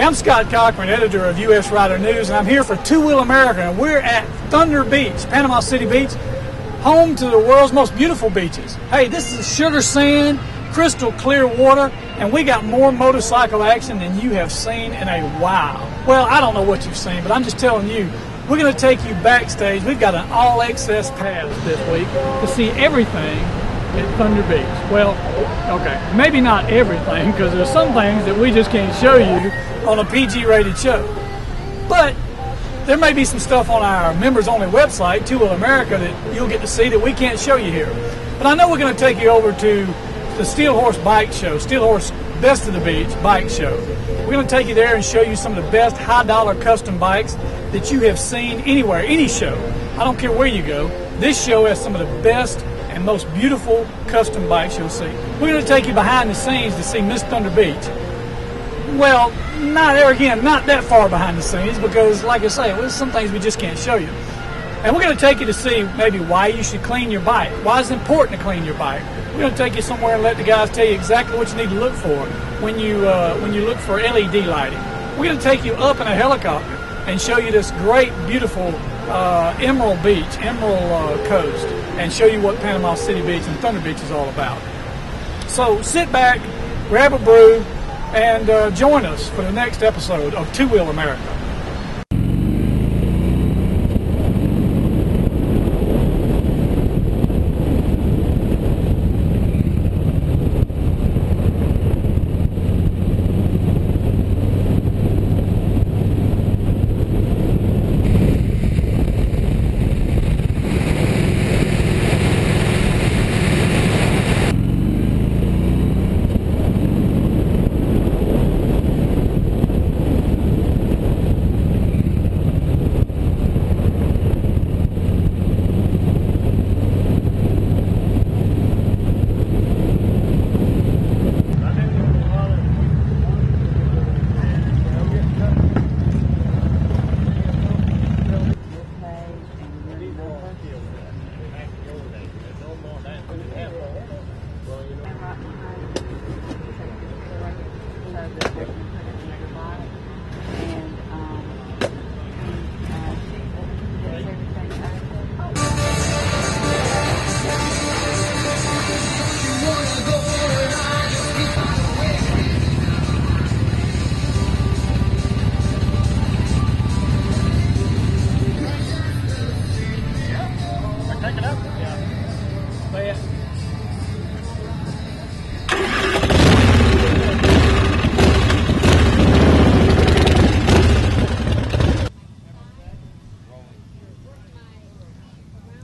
I'm Scott Cochran, editor of U.S. Rider News, and I'm here for Two Wheel America, and we're at Thunder Beach, Panama City Beach, home to the world's most beautiful beaches. Hey, this is sugar sand, crystal clear water, and we got more motorcycle action than you have seen in a while. Well, I don't know what you've seen, but I'm just telling you, we're going to take you backstage. We've got an all-access pass this week to see everything at Thunder Beach. Well, okay, maybe not everything, because there's some things that we just can't show you on a PG-rated show. But there may be some stuff on our members-only website, Two Wheel America, that you'll get to see that we can't show you here. But I know we're going to take you over to the Steel Horse Bike Show, Steel Horse Best of the Beach Bike Show. We're going to take you there and show you some of the best high-dollar custom bikes that you have seen anywhere, any show. I don't care where you go. This show has some of the best and most beautiful custom bikes you'll see. We're going to take you behind the scenes to see Miss Thunder Beach. Well, not that far behind the scenes, because like I say, there's some things we just can't show you. And we're going to take you to see maybe why you should clean your bike. Why it's important to clean your bike. We're going to take you somewhere and let the guys tell you exactly what you need to look for when you look for LED lighting. We're going to take you up in a helicopter and show you this great, beautiful Emerald Beach, Emerald Coast, and show you what Panama City Beach and Thunder Beach is all about. So sit back, grab a brew, and join us for the next episode of Two Wheel America.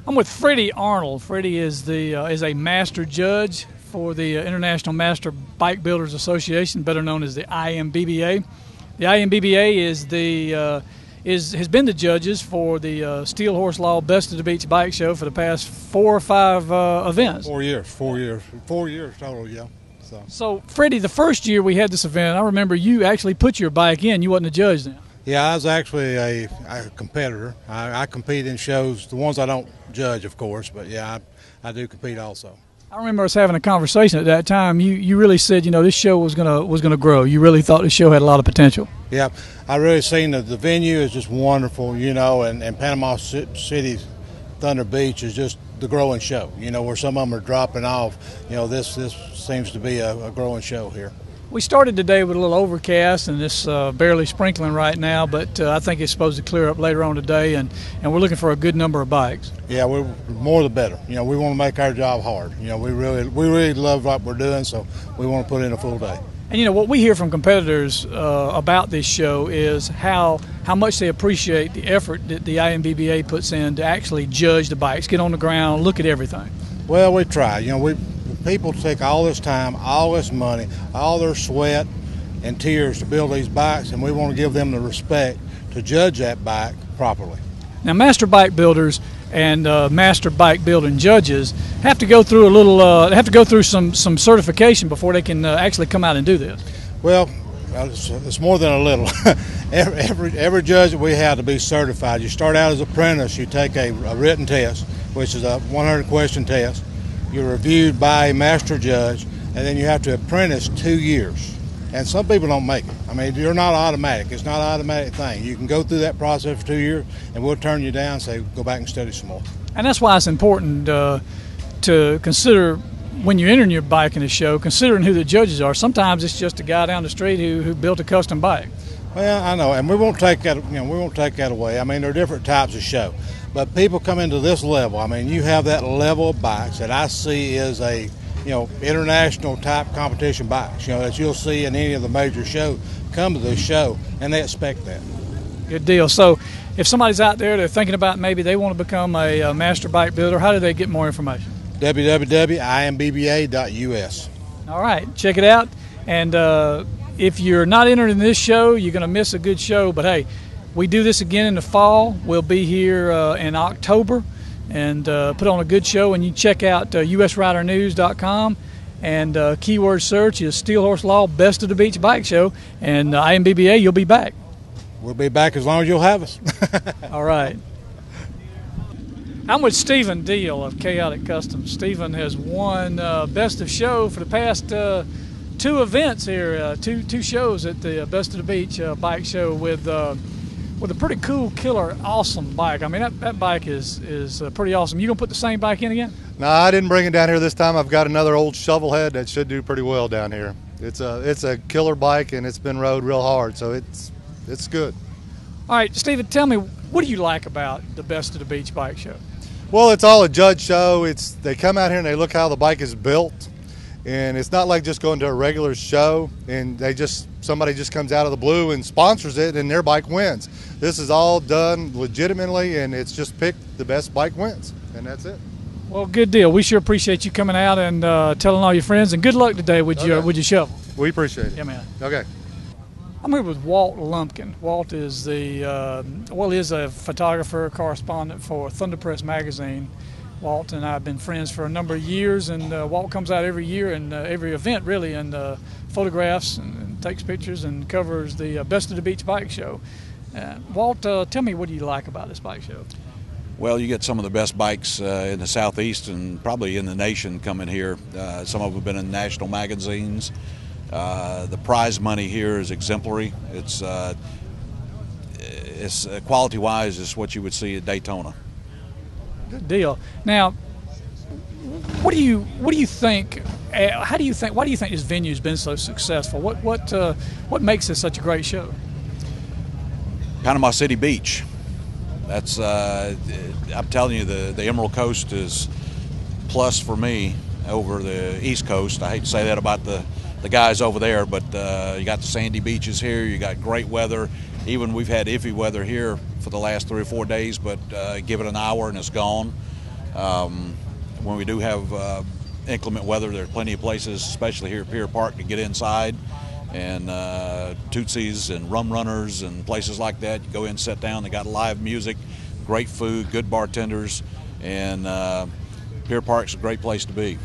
I'm with Freddie Arnold. Freddie is a master judge for the International Master Bike Builders Association, better known as the IMBBA. The IMBBA has been the judges for the Steel Horse Law Best of the Beach Bike Show for the past 4 or 5 events. 4 years total, yeah. So Freddie, the first year we had this event, I remember you actually put your bike in. You wasn't a judge then. Yeah, I was actually a competitor. I compete in shows, the ones I don't judge, of course, but yeah, I do compete also. I remember us having a conversation at that time. You really said, this show was gonna grow. You really thought the show had a lot of potential. Yeah, I really seen the venue is just wonderful, and Panama City's Thunder Beach is just the growing show. Where some of them are dropping off. This seems to be a growing show here. We started today with a little overcast and this barely sprinkling right now, but I think it's supposed to clear up later on today, and we're looking for a good number of bikes. Yeah, we're more the better. We want to make our job hard. We really love what we're doing, so we want to put in a full day. And what we hear from competitors about this show is how much they appreciate the effort that the IMBBA puts in to actually judge the bikes, get on the ground, look at everything. Well, we try. People take all this time, all this money, all their sweat and tears to build these bikes, and we want to give them the respect to judge that bike properly. Now, master bike builders and master bike building judges have to go through some certification before they can actually come out and do this. Well, it's more than a little. every judge that we have to be certified. You start out as an apprentice. You take a written test, which is a 100-question test. You're reviewed by a master judge, and then you have to apprentice 2 years. And some people don't make it. I mean, you're not automatic. It's not an automatic thing. You can go through that process for 2 years, and we'll turn you down and say, go back and study some more. And that's why it's important to consider when you're entering your bike in a show, considering who the judges are. Sometimes it's just a guy down the street who built a custom bike. Well, I know, and we won't take that. We won't take that away. I mean, there are different types of show, but people come into this level. I mean, you have that level of bikes that I see is a international type competition bikes, that you'll see in any of the major shows come to this show, and they expect that. Good deal. So if somebody's out there, they're thinking about maybe they want to become a master bike builder, how do they get more information? www.imbba.us. All right, check it out. And if you're not entered in this show, you're going to miss a good show. But, hey, we do this again in the fall. We'll be here in October and put on a good show. And you check out usridernews.com, and keyword search is Steel Horse Law Best of the Beach Bike Show. And IMBBA, you'll be back. We'll be back as long as you'll have us. All right. I'm with Stephen Deal of Chaotic Customs. Stephen has won Best of Show for the past 2 events here, two shows at the Best of the Beach Bike Show with a pretty cool, killer, awesome bike. I mean, that bike is pretty awesome. You gonna put the same bike in again? No, I didn't bring it down here this time. I've got another old shovelhead that should do pretty well down here. It's a killer bike, and it's been rode real hard, so it's good. All right, Stephen, tell me, what do you like about the Best of the Beach Bike Show? Well, it's all a judge show. They come out here and they look how the bike is built, and it's not like just going to a regular show and somebody just comes out of the blue and sponsors it and their bike wins. This is all done legitimately, and it's just picked the best bike wins, and that's it. Well, good deal. We sure appreciate you coming out and telling all your friends, and good luck today with your shovel. We appreciate it. Yeah, man. Okay. I'm here with Walt Lumpkin. Walt is is a photographer, correspondent for Thunder Press magazine. Walt and I have been friends for a number of years, and Walt comes out every year and every event really, and photographs and takes pictures and covers the Best of the Beach Bike Show. Walt, tell me, what do you like about this bike show? Well, you get some of the best bikes in the Southeast and probably in the nation coming here. Some of them have been in national magazines. The prize money here is exemplary. It's quality-wise, it's what you would see at Daytona. Good deal. Now, what do you think? Why do you think this venue's been so successful? What makes this such a great show? Panama City Beach. That's I'm telling you, the Emerald Coast is plus for me over the East Coast. I hate to say that about the guys over there, but you got the sandy beaches here. You got great weather. Even we've had iffy weather here for the last 3 or 4 days, but give it an hour and it's gone. When we do have inclement weather, there are plenty of places, especially here at Pier Park, to get inside, and Tootsies and Rum Runners and places like that. You go in, sit down. They got live music, great food, good bartenders, and Pier Park's a great place to be.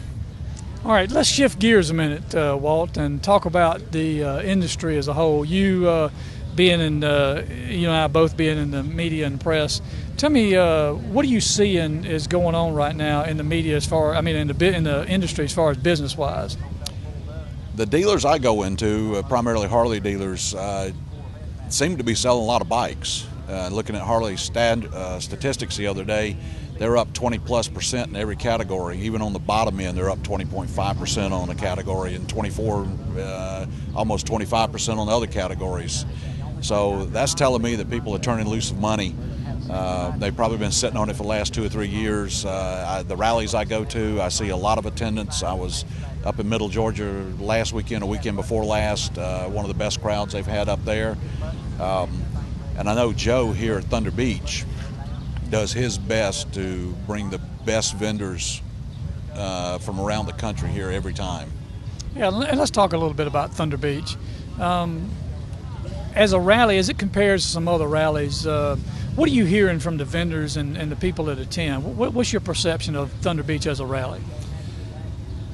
All right, let's shift gears a minute, Walt, and talk about the industry as a whole. You being in, you and I both being in the media and press. Tell me, what do you see is going on right now in the media in the industry as far as business-wise? The dealers I go into, primarily Harley dealers, seem to be selling a lot of bikes. Looking at Harley statistics the other day, they're up 20+% in every category. Even on the bottom end, they're up 20.5% on a category, and almost 25% on the other categories. So that's telling me that people are turning loose of money. They've probably been sitting on it for the last 2 or 3 years. The rallies I go to, I see a lot of attendance. I was up in Middle Georgia last weekend, a weekend before last, one of the best crowds they've had up there. And I know Joe here at Thunder Beach does his best to bring the best vendors from around the country here every time. Yeah, and let's talk a little bit about Thunder Beach. As a rally, as it compares to some other rallies, what are you hearing from the vendors and the people that attend? What's your perception of Thunder Beach as a rally?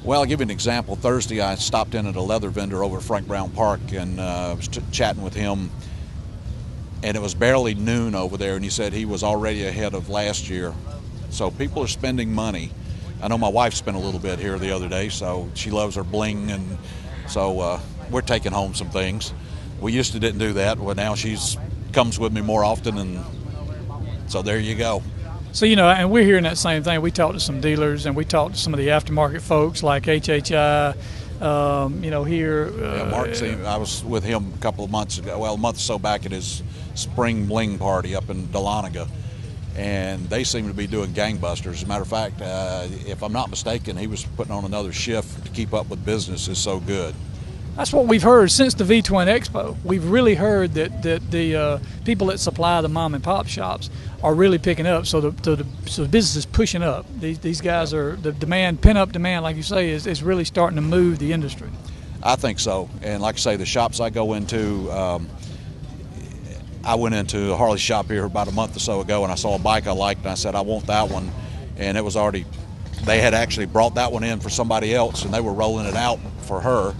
Well, I'll give you an example. Thursday, I stopped in at a leather vendor over at Frank Brown Park and was chatting with him. And it was barely noon over there, and he said he was already ahead of last year. So people are spending money. I know my wife spent a little bit here the other day, so she loves her bling, and so we're taking home some things. We used to didn't do that. Well, now she's comes with me more often, and so there you go. So, you know, and we're hearing that same thing. We talked to some dealers, and we talked to some of the aftermarket folks like HHI, you know, here. Mark, I was with him a couple of months ago, well, a month or so back at his spring bling party up in Dahlonega, and they seem to be doing gangbusters. As a matter of fact, if I'm not mistaken, he was putting on another shift to keep up with business. Is so good. That's what we've heard since the V-Twin Expo. We've really heard that the people that supply the mom and pop shops are really picking up. So the business is pushing up. These guys are, the demand, pent-up demand, like you say, is really starting to move the industry. I think so. And like I say, the shops I go into, I went into a Harley shop here about a month or so ago, and I saw a bike I liked, and I said, I want that one. And it was already, they had actually brought that one in for somebody else, and they were rolling it out for her.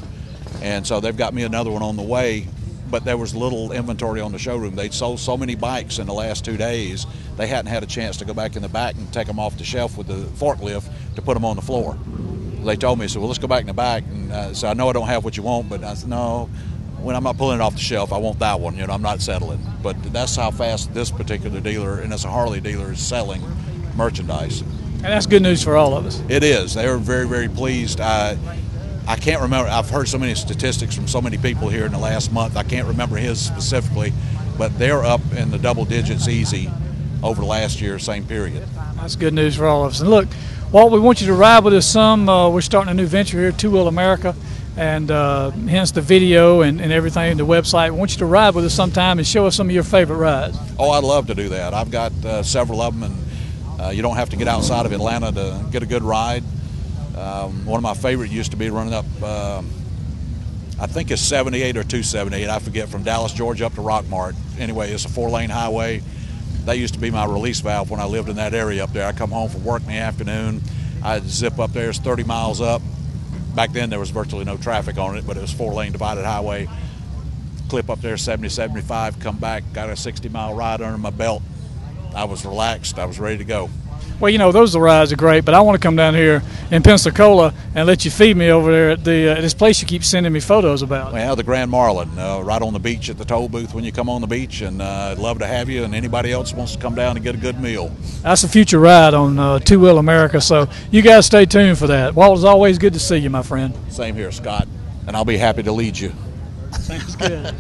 And so they've got me another one on the way, but there was little inventory on the showroom. They'd sold so many bikes in the last 2 days, they hadn't had a chance to go back in the back and take them off the shelf with the forklift to put them on the floor. They told me, so well, let's go back in the back. And so I know I don't have what you want, but I said, no, when I'm not pulling it off the shelf, I want that one. You know, I'm not settling. But that's how fast this particular dealer, and it's a Harley dealer, is selling merchandise. And that's good news for all of us. It is. They were very, very pleased. I can't remember. I've heard so many statistics from so many people here in the last month. I can't remember his specifically, but they're up in the double digits easy over last year, same period. That's good news for all of us. And look, Walt, we want you to ride with us some. We're starting a new venture here, Two Wheel America, and hence the video and everything, the website. We want you to ride with us sometime and show us some of your favorite rides. Oh, I'd love to do that. I've got several of them, and you don't have to get outside of Atlanta to get a good ride. One of my favorite used to be running up, I think it's 78 or 278, I forget, from Dallas, Georgia up to Rockmart. Anyway, it's a 4-lane highway. That used to be my release valve when I lived in that area up there. I come home from work in the afternoon, I'd zip up there, it's 30 miles up. Back then there was virtually no traffic on it, but it was 4-lane divided highway. Clip up there 70, 75, come back, got a 60-mile ride under my belt. I was relaxed, I was ready to go. Well, you know, those rides are great, but I want to come down here in Pensacola and let you feed me over there at this place you keep sending me photos about. Well, the Grand Marlin, right on the beach at the toll booth when you come on the beach, and I'd love to have you, and anybody else wants to come down and get a good meal. That's a future ride on Two Wheel America, so you guys stay tuned for that. Walt, it's always good to see you, my friend. Same here, Scott, and I'll be happy to lead you. Sounds good.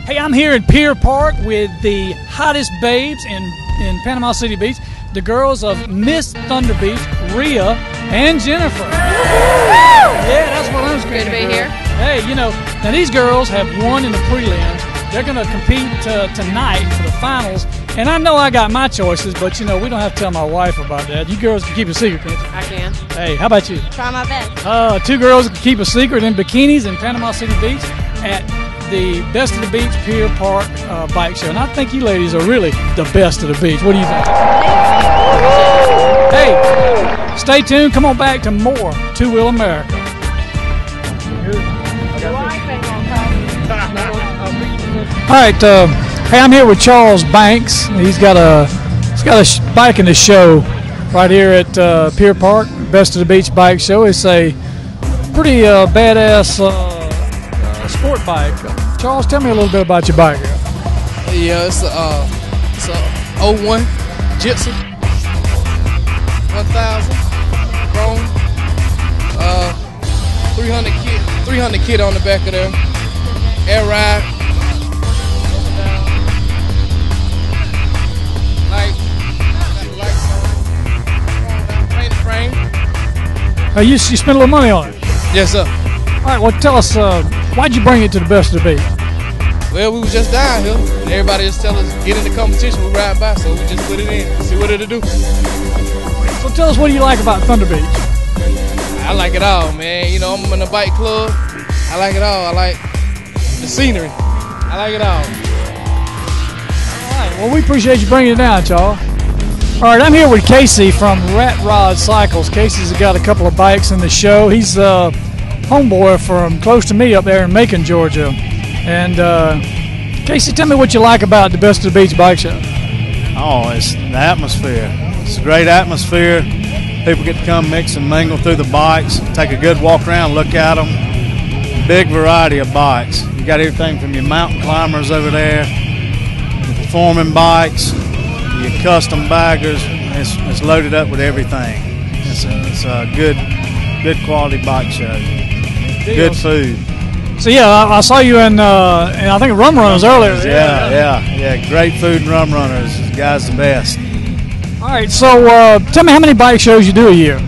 Hey, I'm here in Pier Park with the hottest babes in Panama City Beach, the girls of Miss Thunder Beach, Rhea and Jennifer. Yeah, that's what I'm Good to be here. Hey, you know, now these girls have won in the prelims. They're going to compete tonight for the finals. And I know I got my choices, but, you know, we don't have to tell my wife about that. You girls can keep a secret, can't you? I can. Hey, how about you? Try my best. Two girls can keep a secret in bikinis in Panama City Beach at the Best of the Beach Pier Park Bike Show. And I think you ladies are really the best of the beach. What do you think? Hey, stay tuned. Come on back to more Two Wheel America. All right, hey, I'm here with Charles Banks. He's got a bike in the show right here at Pier Park, Best of the Beach Bike Show. It's a pretty badass sport bike. Charles, tell me a little bit about your bike. Yeah, it's a 01 Gypsy 1000 Chrome, 300 kit on the back of there, air ride, painted frame. You spent a little money on it. Yes, sir. All right, well, tell us, why'd you bring it to the Best of the Beach? Well, we was just down here, and everybody just tell us, get in the competition, we ride by, so we just put it in, see what it'll do. So tell us, what do you like about Thunder Beach? I like it all, man. You know, I'm in a bike club. I like it all. I like the scenery. I like it all. All right, well, we appreciate you bringing it down, Charles. All right, I'm here with Casey from Rat Rod Cycles. Casey's got a couple of bikes in the show. He's a homeboy from close to me up there in Macon, Georgia. And Casey, tell me what you like about the Best of the Beach Bike Show. Oh, it's the atmosphere. It's a great atmosphere. People get to come mix and mingle through the bikes, take a good walk around, look at them. Big variety of bikes. You got everything from your mountain climbers over there, your performing bikes, your custom baggers. It's loaded up with everything. It's a good quality bike show. Good food. So yeah, I saw you in I think Rum Runners earlier. Yeah. Great food and Rum Runners. The guy's the best. All right, so tell me how many bike shows you do a year.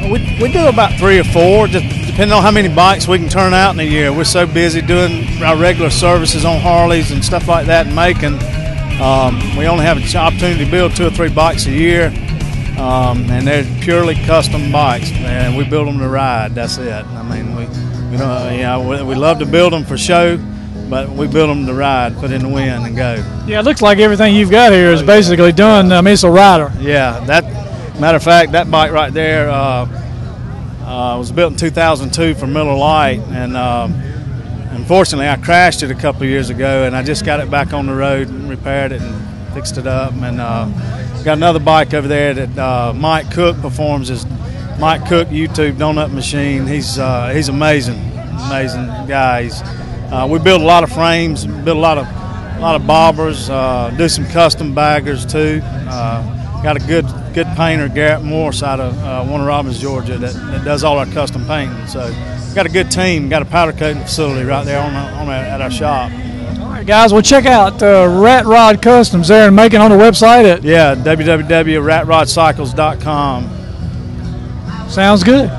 We do about 3 or 4, just depending on how many bikes we can turn out in a year. We're so busy doing our regular services on Harleys and stuff like that in Macon. We only have an opportunity to build 2 or 3 bikes a year, and they're purely custom bikes, and we build them to ride. That's it. I mean, we love to build them for show, but we build them to ride, put in the wind, and go. Yeah, it looks like everything you've got here is basically done. I mean, it's a rider. Yeah, matter of fact, that bike right there was built in 2002 for Miller Lite, and unfortunately, I crashed it a couple of years ago, and I just got it back on the road and repaired it and fixed it up. And got another bike over there that Mike Cook performs as Mike Cook YouTube Donut Machine. He's amazing guy. We build a lot of frames, build a lot of bobbers, do some custom baggers too. Got a good painter, Garrett Morse, out of Warner Robins, Georgia, that does all our custom painting. So got a good team. Got a powder coating facility right there at our shop. All right, guys, well, check out Rat Rod Customs there in Macon on the website at www.ratrodcycles.com. Sounds good.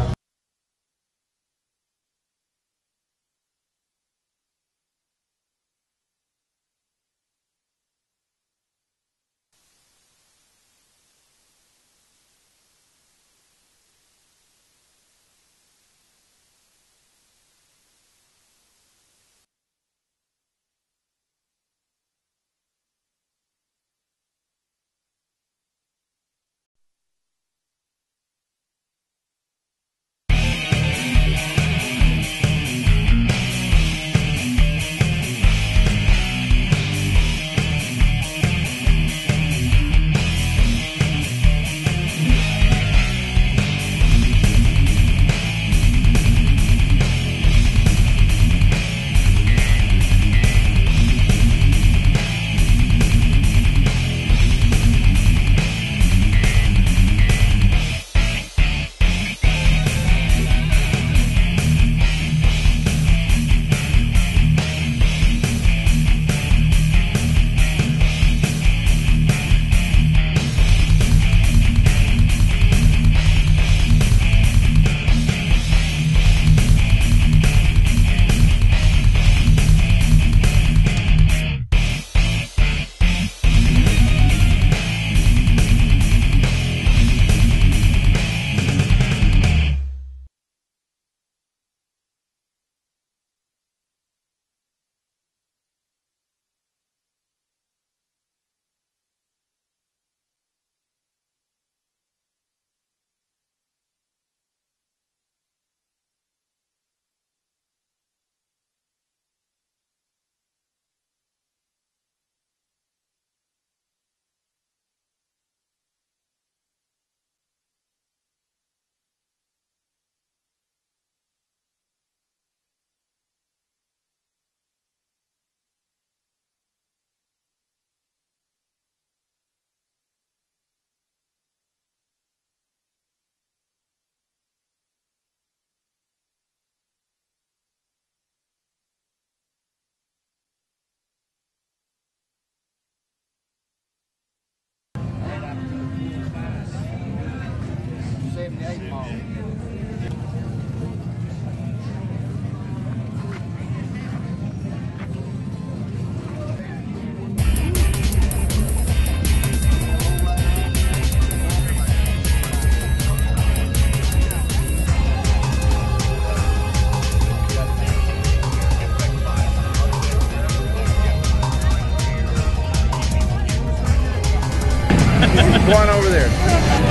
one over there.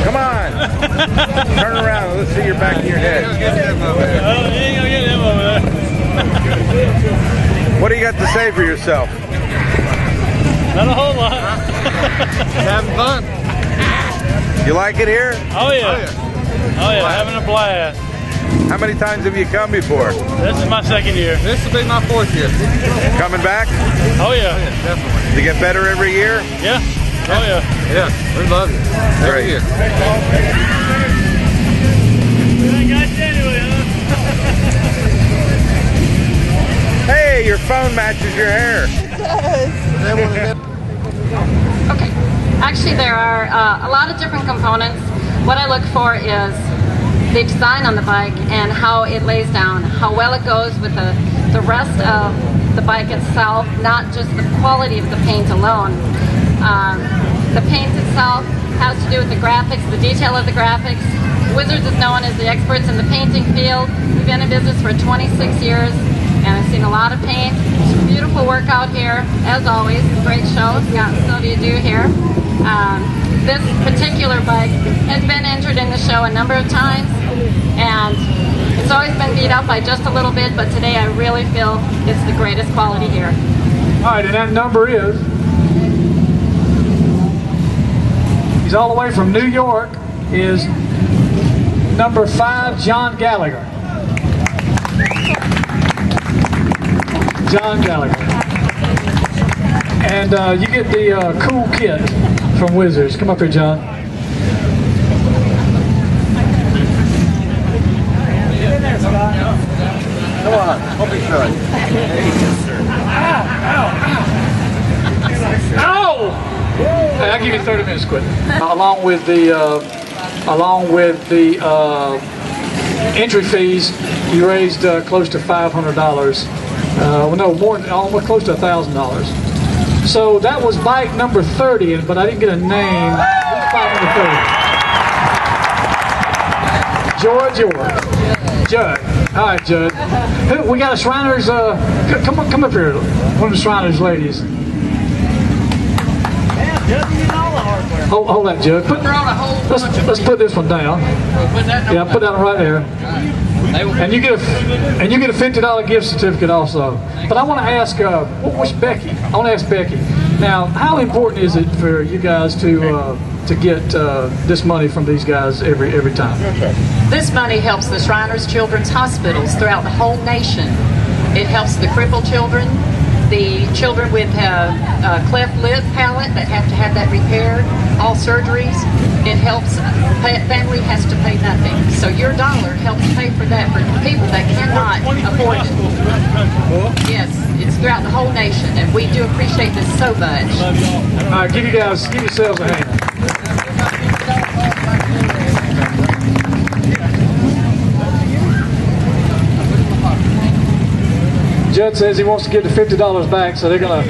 Come on. Turn around. Let's see your back of your head. What do you got to say for yourself? Not a whole lot. Having fun. You like it here? Oh yeah. Oh yeah, having a blast. How many times have you come before? This is my second year. This will be my 4th year. Coming back? Oh yeah. Definitely. Do you get better every year? Yeah. Oh yeah. Yeah, we love it. Every year. Hey, your phone matches your hair. Okay. Actually, there are a lot of different components. What I look for is the design on the bike and how it lays down, how well it goes with the rest of the bike itself, not just the quality of the paint alone. The paint itself has to do with the graphics, the detail of the graphics. Wizards is known as the experts in the painting field. We've been in business for 26 years. And I've seen a lot of paint. It's a beautiful workout here, as always. Great show. Scott and Sylvia do here. This particular bike has been entered in the show a number of times, and it's always been beat up by just a little bit, but today I really feel it's the greatest quality here. All right, and that number is, he's all the way from New York, is number 5, John Gallagher. John Gallagher. And you get the cool kit from Wizards. Come up here, John. Come on, don't be shy. Ow! Hey, I'll give you 30 minutes quick. Along with the entry fees, you raised close to $500. Well, no, almost close to $1,000. So that was bike number 30, but I didn't get a name. Who's bike number 30? George. Judd. All right, Judd. We got a Shriners. Come up here. One of the Shriners ladies. Hold that, Judd. Let's put this one down. Yeah, put that one right there. And you get a $50 gift certificate also. But I want to ask, what's Becky? I want to ask Becky. Now, how important is it for you guys to get this money from these guys every time? This money helps the Shriners Children's Hospitals throughout the whole nation. It helps the crippled children, the children with cleft lip palate that have to have that repaired, all surgeries. It helps, family has to pay nothing. So your dollar helps pay for that for people that cannot afford it. Yes, it's throughout the whole nation, and we do appreciate this so much. All right, give yourselves a hand. Judd says he wants to get the $50 back, so they're gonna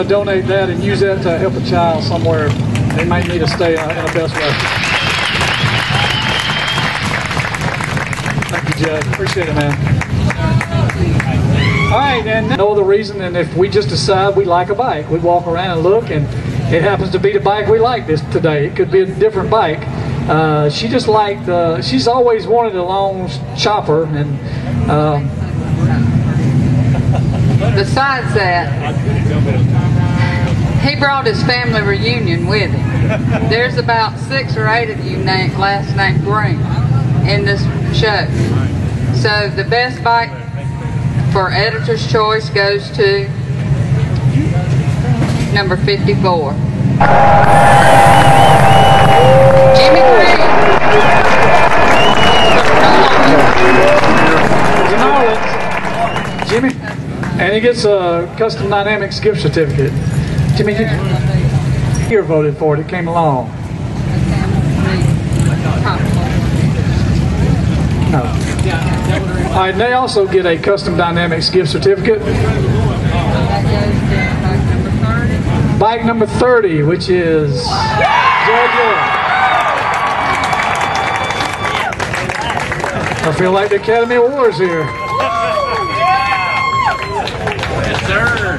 donate that and use that to help a child somewhere. They might need to stay in a best way. Thank you, Judd. Appreciate it, man. All right, and no other reason than if we just decide we like a bike, we walk around and look, and it happens to be the bike we like this today. It could be a different bike. She just liked. She's always wanted a long chopper, and. Besides that, he brought his family reunion with him. There's about 6 or 8 of you last name Green in this show. So the best bike for Editor's Choice goes to number 54. Jimmy Green. Jimmy. And he gets a Custom Dynamics gift certificate. Jimmy, you voted for it. It came along. No. All right, and they also get a Custom Dynamics gift certificate. Bike number 30, which is Georgia. I feel like the Academy Awards here. Yes, sir.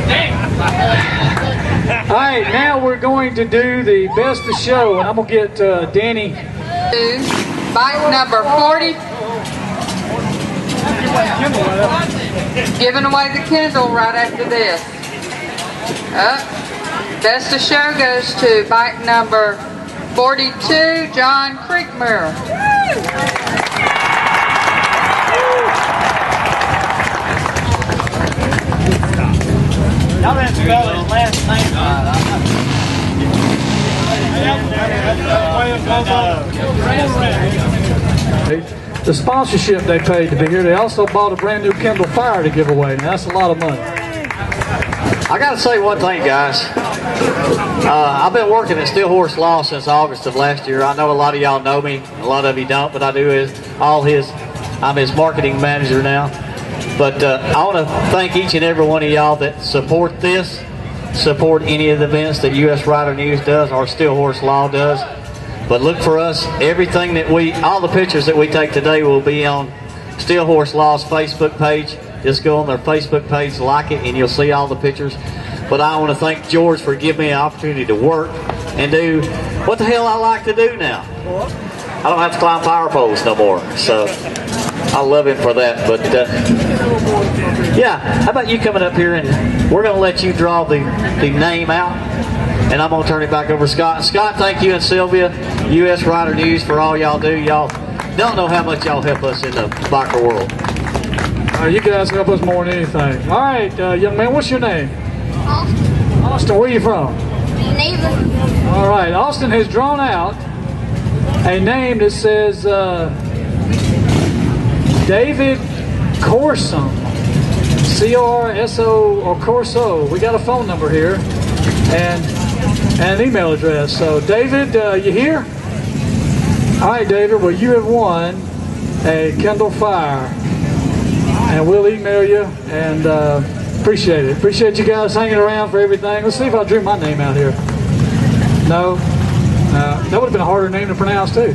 Dang. All right, now we're going to do the best of show, and I'm going to get Danny. Bike number 40. Giving away the Kindle right after this. Best of show goes to bike number 42, John Creekmere. Y'all didn't spell his last name right. The sponsorship they paid to be here. They also bought a brand new Kindle Fire to give away. Now that's a lot of money. I got to say one thing, guys. I've been working at Steel Horse Law since August of last year. I know a lot of y'all know me. A lot of you don't, but I do. I'm his marketing manager now. But I want to thank each and every one of y'all that support this, support any of the events that U.S. Rider News does or Steel Horse Law does. But look for us. Everything that all the pictures that we take today will be on Steel Horse Law's Facebook page. Just go on their Facebook page, like it, and you'll see all the pictures. But I want to thank George for giving me an opportunity to work and do what the hell I like to do now. I don't have to climb power poles no more. So I love him for that. But yeah, how about you coming up here and we're going to let you draw the name out, and I'm going to turn it back over to Scott. Scott, thank you, and Sylvia, U.S. Rider News, for all y'all do. Y'all don't know how much y'all help us in the biker world. You guys help us more than anything. All right, young man, what's your name? Austin. Austin, where are you from? Neighbor. All right, Austin has drawn out a name that says David Corson, C-O-R-S-O, or Corso. We got a phone number here and an email address. So, David, you here? All right, David, well, you have won a Kindle Fire, and we'll email you, and appreciate it. Appreciate you guys hanging around for everything. Let's see if I drew my name out here. No? That would have been a harder name to pronounce, too.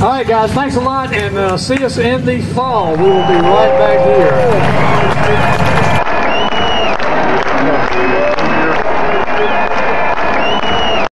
All right, guys, thanks a lot, and see us in the fall. We will be right back here.